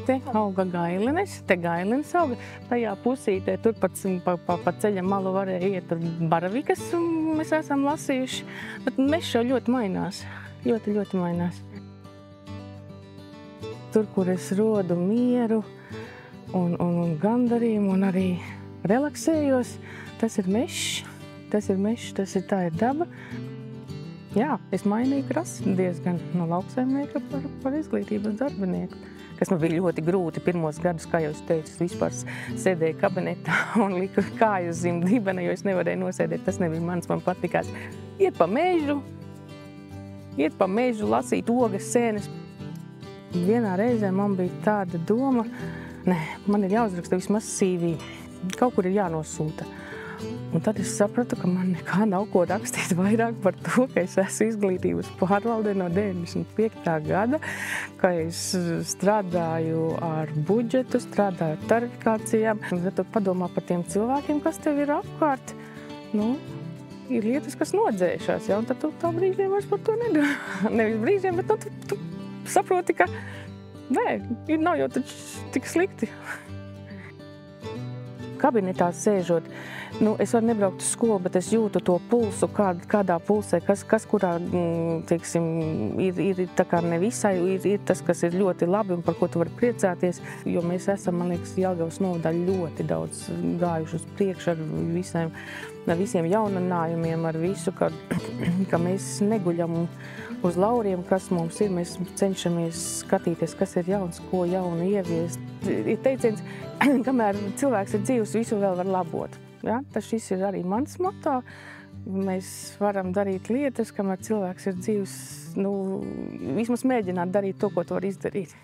Te auga gailinis, te gailinis auga. Tajā pusītē, tur pa ceļa malu varēja iet tur baravikas, mēs esam lasījuši. Bet mežs jau ļoti mainās, ļoti mainās. Tur, kur es rodu mieru un gandarījumu un arī relaksējos, tas ir mežs, tā ir daba. Jā, es mainīju krasi diezgan no lauksaimnieka par izglītības darbinieku, kas man bija ļoti grūti pirmos gadus, kā jau es teicu, es vispār sēdēju kabinetā un liku kāju uz zem dibena, jo es nevarēju nosēdēt, tas nebija mans, man patikās iet pa mežu, lasīt ogas, sēnes. Vienā reizē man bija tāda doma, man ir jāuzraksta vismaz CV, kaut kur ir jānosūta. Un tad es sapratu, ka man nekā nav ko rakstīt vairāk par to, ka es esmu izglītības pārvaldē no 95. gada, ka es strādāju ar budžetu, strādāju ar tarifikācijām. Tad tu padomā par tiem cilvēkiem, kas tev ir apkārt. Ir lietas, kas nodzēšās, un tad tu tā brīžiem vairs par to nedomā. Nevis brīžiem, bet tu saproti, ka nav jau tik slikti. Kabinetā sēžot, es varu nebraukt uz skolu, bet es jūtu to pulsu, kādā pulsē, kas kurā, teiksim, ir tā kā nevisai, ir tas, kas ir ļoti labi un par ko tu vari priecāties, jo mēs esam, man liekas, Jelgavas novadā ļoti daudz gājuši uz priekšu ar visiem jauninājumiem, ar visu, ka mēs neguļam uz lauriem, kas mums ir, mēs cenšamies skatīties, kas ir jauns, ko jaunu ieviest. Ir teiciens, kamēr cilvēks ir dzīvs, visu vēl var labot. Ja? Tas šis ir arī mans moto. Mēs varam darīt lietas, kamēr cilvēks ir dzīvs, vismaz mēģināt darīt to, ko tu vari izdarīt.